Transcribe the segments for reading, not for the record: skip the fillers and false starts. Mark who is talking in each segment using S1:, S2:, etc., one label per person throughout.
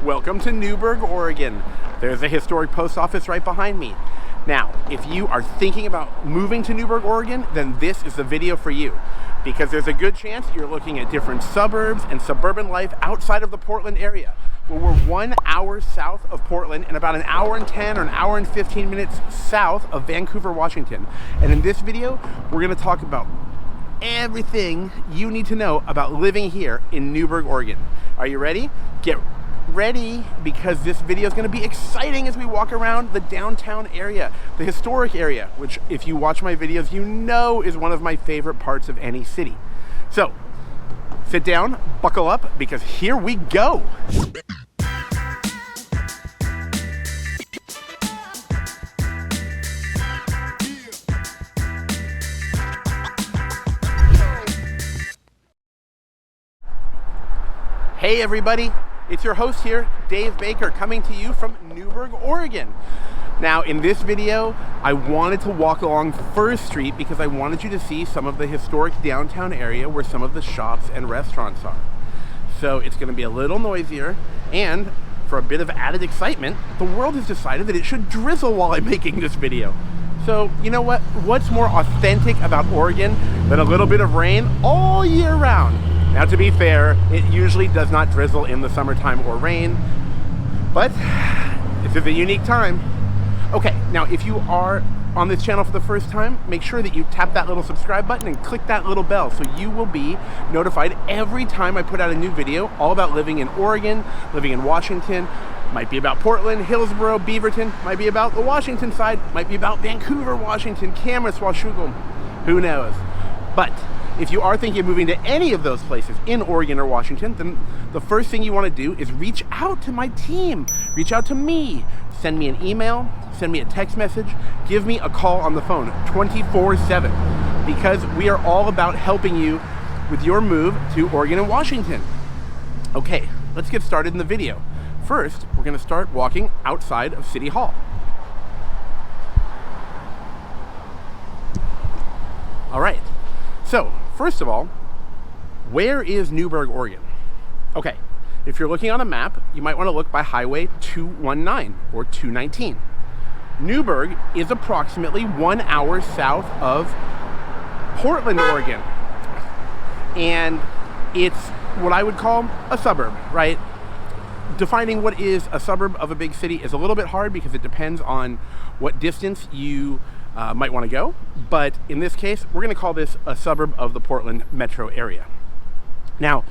S1: Welcome to Newberg, Oregon. There's a historic post office right behind me. Now, if you are thinking about moving to Newberg, Oregon, then this is the video for you, because there's a good chance you're looking at different suburbs and suburban life outside of the Portland area. Well, we're 1 hour south of Portland and about an hour and 10 or an hour and 15 minutes south of Vancouver, Washington. And in this video, we're going to talk about everything you need to know about living here in Newberg, Oregon. Are you ready? Get ready, because this video is going to be exciting as we walk around the downtown area, the historic area, which if you watch my videos, you know is one of my favorite parts of any city. So sit down, buckle up, because here we go. Hey everybody, it's your host here, Dave Baker, coming to you from Newberg, Oregon. Now in this video, I wanted to walk along First Street because I wanted you to see some of the historic downtown area where some of the shops and restaurants are. So it's going to be a little noisier, and for a bit of added excitement, the world has decided that it should drizzle while I'm making this video. So you know what? What's more authentic about Oregon than a little bit of rain all year round? Now, to be fair, it usually does not drizzle in the summertime or rain, but this is a unique time. Okay, now if you are on this channel for the first time, make sure that you tap that little subscribe button and click that little bell so you will be notified every time I put out a new video all about living in Oregon, living in Washington. Might be about Portland, Hillsborough, Beaverton, might be about the Washington side, might be about Vancouver, Washington, Camas, Washougal, who knows. But if you are thinking of moving to any of those places in Oregon or Washington, then the first thing you want to do is reach out to my team. Reach out to me. Send me an email, send me a text message, give me a call on the phone 24/7, because we are all about helping you with your move to Oregon and Washington. Okay, let's get started in the video. First, we're going to start walking outside of City Hall. All right. So, first of all, where is Newberg, Oregon? Okay, if you're looking on a map, you might want to look by Highway 219 or 219. Newberg is approximately 1 hour south of Portland, Oregon. And it's what I would call a suburb, right? Defining what is a suburb of a big city is a little bit hard because it depends on what distance you might want to go, but in this case, we're going to call this a suburb of the Portland metro area. Now,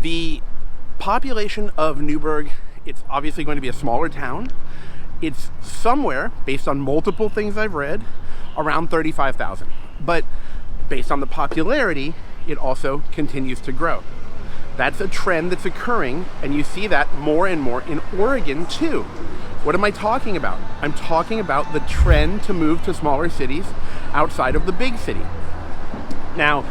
S1: the population of Newberg, it's obviously going to be a smaller town. It's somewhere, based on multiple things I've read, around 35,000. But based on the popularity, it also continues to grow. That's a trend that's occurring, and you see that more and more in Oregon too. What am I talking about? I'm talking about the trend to move to smaller cities outside of the big city. Now,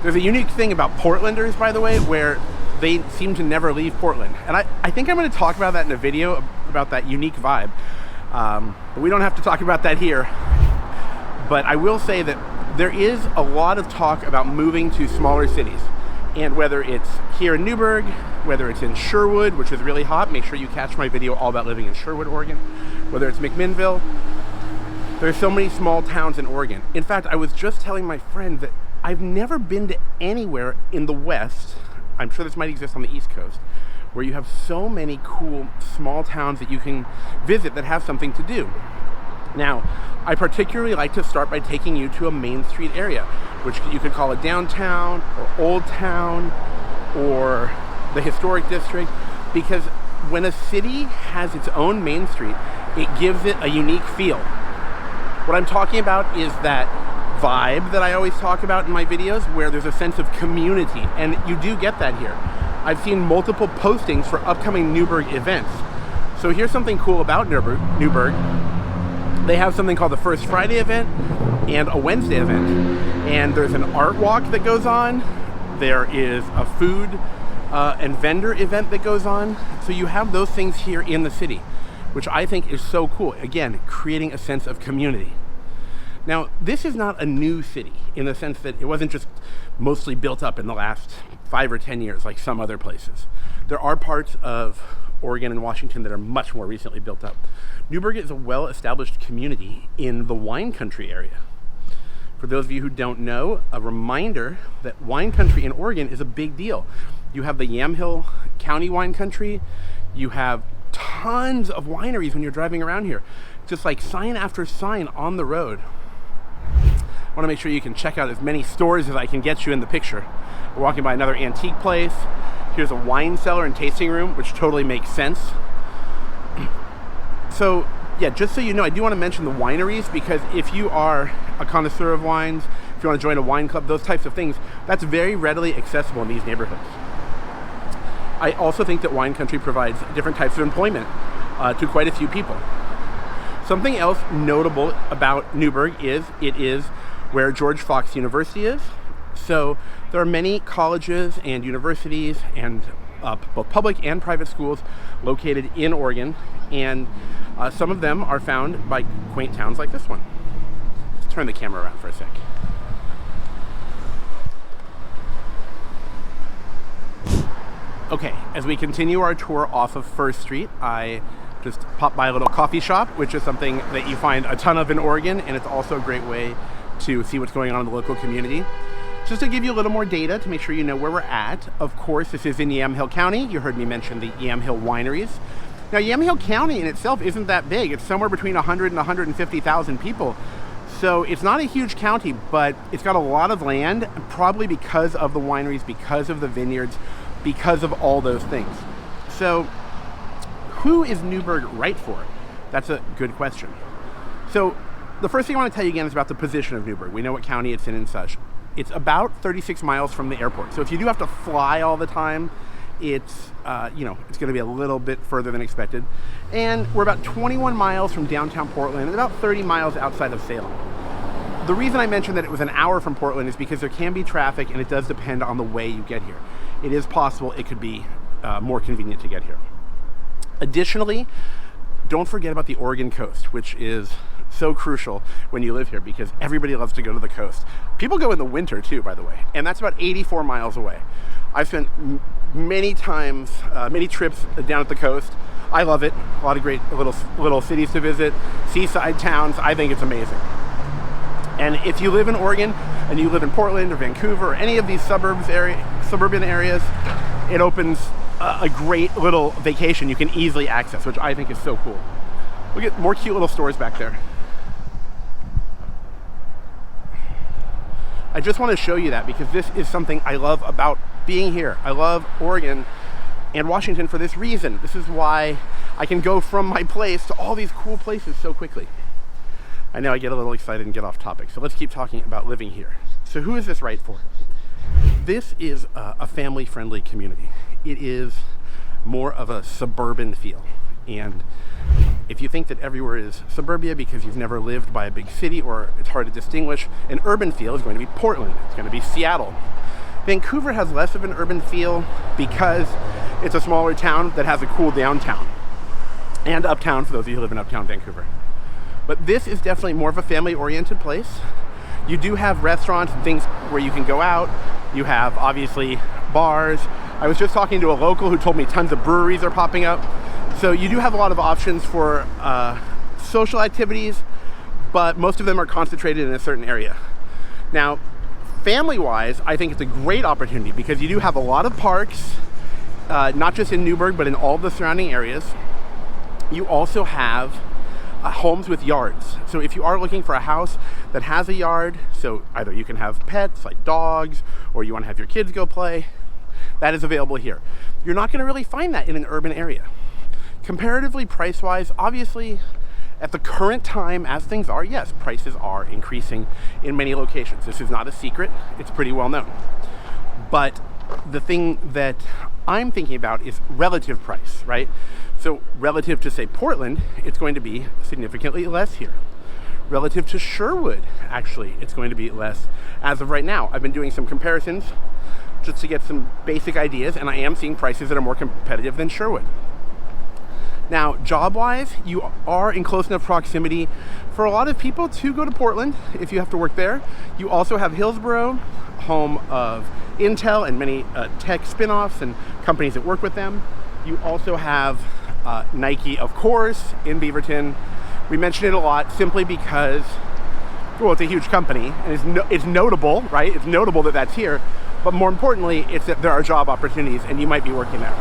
S1: there's a unique thing about Portlanders, by the way, where they seem to never leave Portland. And I think I'm going to talk about that in a video about that unique vibe. But we don't have to talk about that here. But I will say that there is a lot of talk about moving to smaller cities. And whether it's here in Newberg, whether it's in Sherwood, which is really hot, make sure you catch my video all about living in Sherwood, Oregon, whether it's McMinnville, there's so many small towns in Oregon. In fact, I was just telling my friend that I've never been to anywhere in the West, I'm sure this might exist on the East Coast, where you have so many cool small towns that you can visit that have something to do. Now, I particularly like to start by taking you to a Main Street area, which you could call a downtown or Old Town or the historic district, because when a city has its own Main Street, it gives it a unique feel. What I'm talking about is that vibe that I always talk about in my videos, where there's a sense of community, and you do get that here. I've seen multiple postings for upcoming Newberg events. So here's something cool about Newberg. They have something called the First Friday event and a Wednesday event. And there's an art walk that goes on. There is a food and vendor event that goes on. So you have those things here in the city, which I think is so cool. Again, creating a sense of community. Now, this is not a new city in the sense that it wasn't just mostly built up in the last 5 or 10 years like some other places. There are parts of Oregon and Washington that are much more recently built up. Newberg is a well-established community in the wine country area. For those of you who don't know, a reminder that wine country in Oregon is a big deal. You have the Yamhill County wine country. You have tons of wineries when you're driving around here. Just like sign after sign on the road. I want to make sure you can check out as many stores as I can get you in the picture. We're walking by another antique place. Here's a wine cellar and tasting room, which totally makes sense. So yeah, just so you know, I do want to mention the wineries, because if you are a connoisseur of wines, if you want to join a wine club, those types of things, that's very readily accessible in these neighborhoods. I also think that wine country provides different types of employment to quite a few people. Something else notable about Newberg is it is where George Fox University is. So there are many colleges and universities and both public and private schools located in Oregon, and some of them are found by quaint towns like this one. Let's turn the camera around for a sec. Okay, as we continue our tour off of First Street, I just popped by a little coffee shop, which is something that you find a ton of in Oregon, and it's also a great way to see what's going on in the local community. Just to give you a little more data to make sure you know where we're at, of course, this is in Yamhill County. You heard me mention the Yamhill wineries. Now, Yamhill County in itself isn't that big. It's somewhere between 100 and 150,000 people. So it's not a huge county, but it's got a lot of land, probably because of the wineries, because of the vineyards, because of all those things. So who is Newberg right for? That's a good question. So the first thing I want to tell you again is about the position of Newberg. We know what county it's in and such. It's about 36 miles from the airport. So if you do have to fly all the time, it's it's going to be a little bit further than expected. And we're about 21 miles from downtown Portland and about 30 miles outside of Salem. The reason I mentioned that it was an hour from Portland is because there can be traffic, and it does depend on the way you get here. It is possible it could be more convenient to get here. Additionally, don't forget about the Oregon coast, which is so crucial when you live here because everybody loves to go to the coast. People go in the winter too, by the way, and that's about 84 miles away. I've spent many trips down at the coast. I love it. A lot of great little cities to visit, seaside towns. I think it's amazing. And if you live in Oregon and you live in Portland or Vancouver or any of these suburban areas, it opens a great little vacation you can easily access, which I think is so cool. Look at more cute little stores back there. I just want to show you that because this is something I love about being here. I love Oregon and Washington for this reason. This is why I can go from my place to all these cool places so quickly. I know I get a little excited and get off topic, so let's keep talking about living here. So who is this right for? This is a family-friendly community. It is more of a suburban feel. And if you think that everywhere is suburbia because you've never lived by a big city or it's hard to distinguish, an urban feel is going to be Portland. It's going to be Seattle. Vancouver has less of an urban feel because it's a smaller town that has a cool downtown and uptown for those of you who live in uptown Vancouver. But this is definitely more of a family-oriented place. You do have restaurants and things where you can go out. You have, obviously, bars. I was just talking to a local who told me tons of breweries are popping up. So you do have a lot of options for social activities, but most of them are concentrated in a certain area. Now, family-wise, I think it's a great opportunity because you do have a lot of parks, not just in Newberg, but in all the surrounding areas. You also have homes with yards. So if you are looking for a house that has a yard, so either you can have pets like dogs or you want to have your kids go play, that is available here. You're not going to really find that in an urban area. Comparatively price-wise, obviously at the current time as things are, yes, prices are increasing in many locations. This is not a secret. It's pretty well known. But the thing that I'm thinking about is relative price, right? So relative to, say, Portland, it's going to be significantly less here. Relative to Sherwood, actually, it's going to be less as of right now. I've been doing some comparisons just to get some basic ideas, and I am seeing prices that are more competitive than Sherwood. Now, job-wise, you are in close enough proximity for a lot of people to go to Portland if you have to work there. You also have Hillsboro, home of Intel and many tech spin-offs and companies that work with them. You also have Nike, of course, in Beaverton. We mention it a lot simply because, well, it's a huge company, and it's notable, right? It's notable that that's here, but more importantly, it's that there are job opportunities, and you might be working there.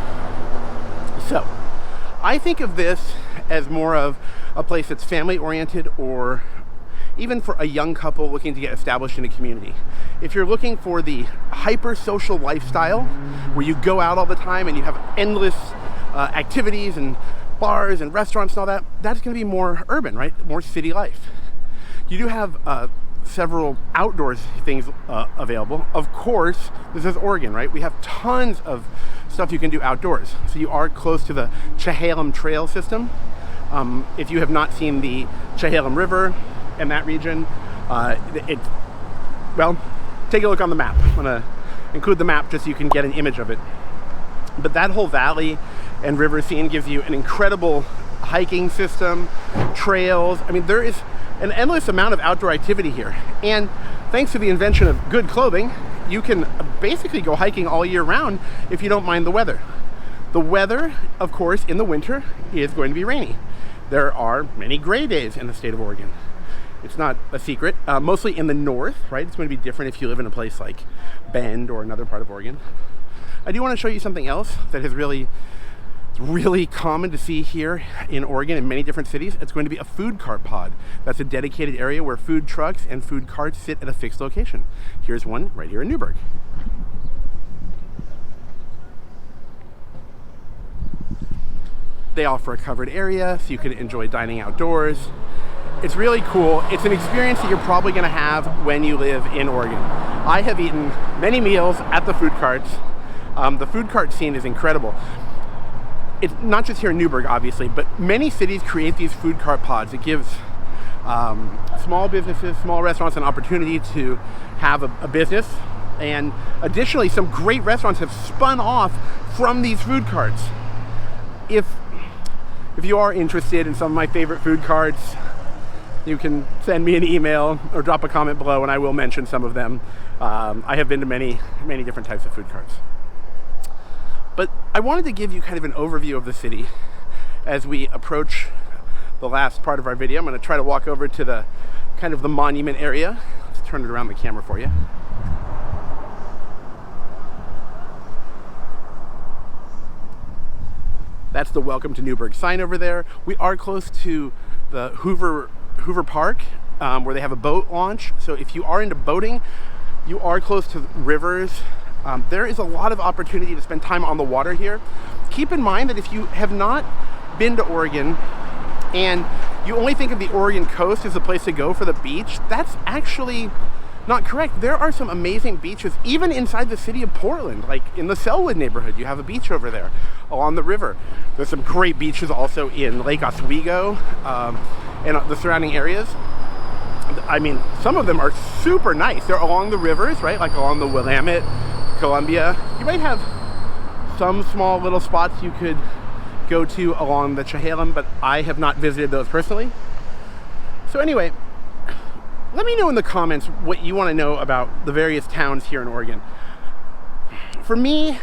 S1: So, I think of this as more of a place that's family-oriented, or even for a young couple looking to get established in a community. If you're looking for the hyper-social lifestyle, where you go out all the time and you have endless activities and bars and restaurants and all that, that's going to be more urban, right? More city life. You do have several outdoors things available. Of course, this is Oregon, right? We have tons of stuff you can do outdoors. So you are close to the Chehalem Trail system. If you have not seen the Chehalem River and that region, well, take a look on the map. I'm gonna include the map just so you can get an image of it. But that whole valley and river scene gives you an incredible hiking system, trails. I mean, there is an endless amount of outdoor activity here. And thanks to the invention of good clothing, you can basically go hiking all year round if you don't mind the weather. The weather, of course, in the winter is going to be rainy. There are many gray days in the state of Oregon. It's not a secret. Mostly in the north, right? It's going to be different if you live in a place like Bend or another part of Oregon. I do want to show you something else that is really common to see here in Oregon in many different cities. It's going to be a food cart pod. That's a dedicated area where food trucks and food carts sit at a fixed location. Here's one right here in Newberg. They offer a covered area so you can enjoy dining outdoors. It's really cool. It's an experience that you're probably going to have when you live in Oregon. I have eaten many meals at the food carts. The food cart scene is incredible. It's not just here in Newberg, obviously, but many cities create these food cart pods. It gives small businesses, small restaurants an opportunity to have a business. And additionally, some great restaurants have spun off from these food carts. If you are interested in some of my favorite food carts, you can send me an email or drop a comment below and I will mention some of them. I have been to many different types of food carts. But I wanted to give you kind of an overview of the city as we approach the last part of our video. I'm going to try to walk over to the kind of the monument area. Let's turn it around the camera for you. That's the Welcome to Newberg sign over there. We are close to the Hoover Park, where they have a boat launch. So if you are into boating, you are close to rivers. There is a lot of opportunity to spend time on the water here. Keep in mind that if you have not been to Oregon and you only think of the Oregon coast as a place to go for the beach, that's actually not correct. There are some amazing beaches, even inside the city of Portland, like in the Selwood neighborhood. You have a beach over there along the river. There's some great beaches also in Lake Oswego and the surrounding areas. I mean, some of them are super nice. They're along the rivers, right? Like along the Willamette, Columbia. You might have some small little spots you could go to along the Chehalem, but I have not visited those personally. So anyway, let me know in the comments what you want to know about the various towns here in Oregon. For me,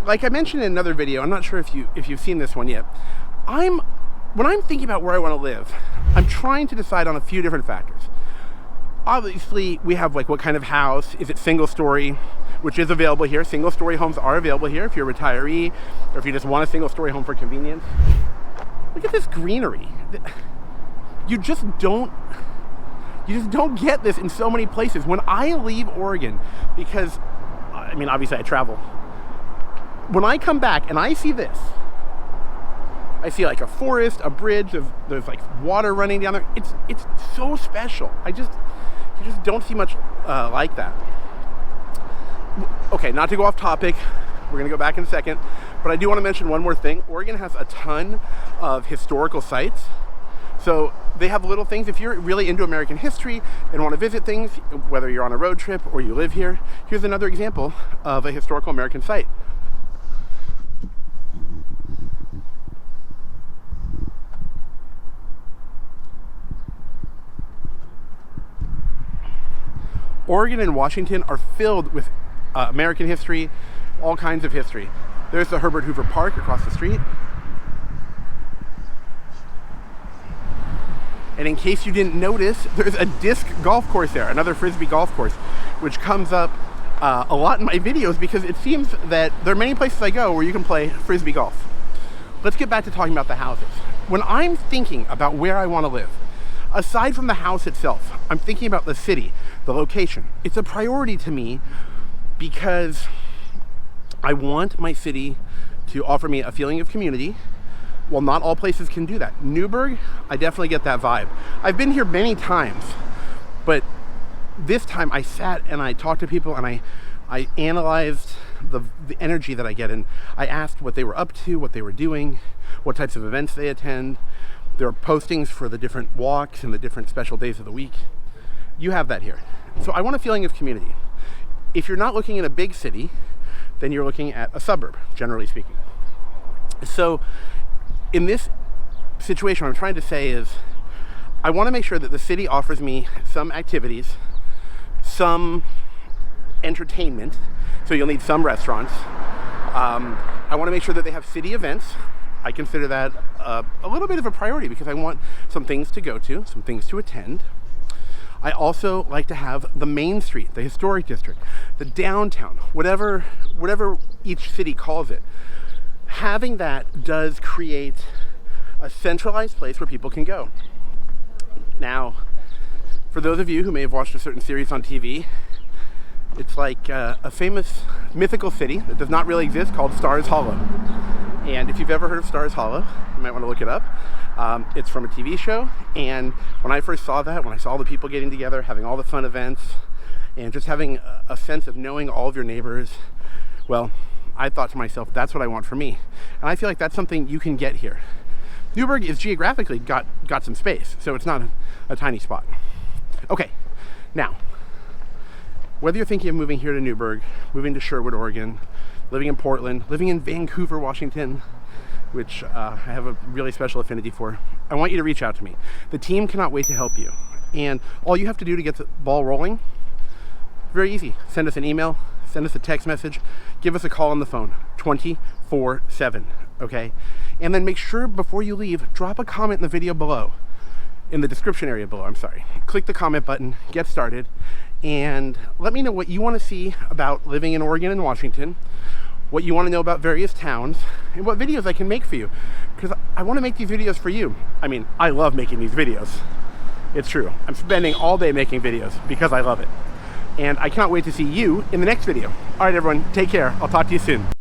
S1: like I mentioned in another video, I'm not sure if you've seen this one yet. When I'm thinking about where I want to live, I'm trying to decide on a few different factors. Obviously, we have like what kind of house. Is it single story, which is available here. Single story homes are available here if you're a retiree or if you just want a single story home for convenience. Look at this greenery. You just don't get this in so many places. When I leave Oregon, because, I mean, obviously I travel. When I come back and I see this, I see like a forest, a bridge, there's like water running down there. It's so special. You just don't see much like that. Okay, not to go off topic. We're gonna go back in a second, but I do want to mention one more thing. Oregon has a ton of historical sites. So they have little things. If you're really into American history and want to visit things, whether you're on a road trip or you live here, here's another example of a historical American site. Oregon and Washington are filled with American history, all kinds of history. There's the Herbert Hoover Park across the street. And in case you didn't notice, there's a disc golf course there, another Frisbee golf course, which comes up a lot in my videos because it seems that there are many places I go where you can play Frisbee golf. Let's get back to talking about the houses. When I'm thinking about where I want to live, aside from the house itself, I'm thinking about the city, the location. It's a priority to me because I want my city to offer me a feeling of community. Well, not all places can do that. Newberg, I definitely get that vibe. I've been here many times, but this time I sat and I talked to people and I analyzed the energy that I get, and I asked what they were up to, what they were doing, what types of events they attend. There are postings for the different walks and the different special days of the week. You have that here. So I want a feeling of community. If you're not looking in a big city, then you're looking at a suburb, generally speaking. So in this situation, what I'm trying to say is I want to make sure that the city offers me some activities, some entertainment. So you'll need some restaurants. I want to make sure that they have city events. I consider that a little bit of a priority because I want some things to go to, some things to attend. I also like to have the main street, the historic district, the downtown, whatever each city calls it. Having that does create a centralized place where people can go. Now, for those of you who may have watched a certain series on TV, it's like a famous mythical city that does not really exist called Stars Hollow. And if you've ever heard of Stars Hollow, you might want to look it up. It's from a TV show, and when I first saw that, when I saw all the people getting together, having all the fun events, and just having a sense of knowing all of your neighbors, well, I thought to myself, that's what I want for me. And I feel like that's something you can get here. Newberg is geographically got some space, so it's not a tiny spot. Okay, now, whether you're thinking of moving here to Newberg, moving to Sherwood, Oregon, living in Portland, living in Vancouver, Washington, which I have a really special affinity for, I want you to reach out to me. The team cannot wait to help you. And all you have to do to get the ball rolling, very easy. Send us an email, send us a text message, give us a call on the phone, 24/7, okay? And then make sure before you leave, drop a comment in the video below, in the description area below, I'm sorry. Click the comment button, get started, and let me know what you want to see about living in Oregon and Washington, what you want to know about various towns, and what videos I can make for you. Because I want to make these videos for you. I mean, I love making these videos. It's true. I'm spending all day making videos because I love it. And I cannot wait to see you in the next video. All right, everyone, take care. I'll talk to you soon.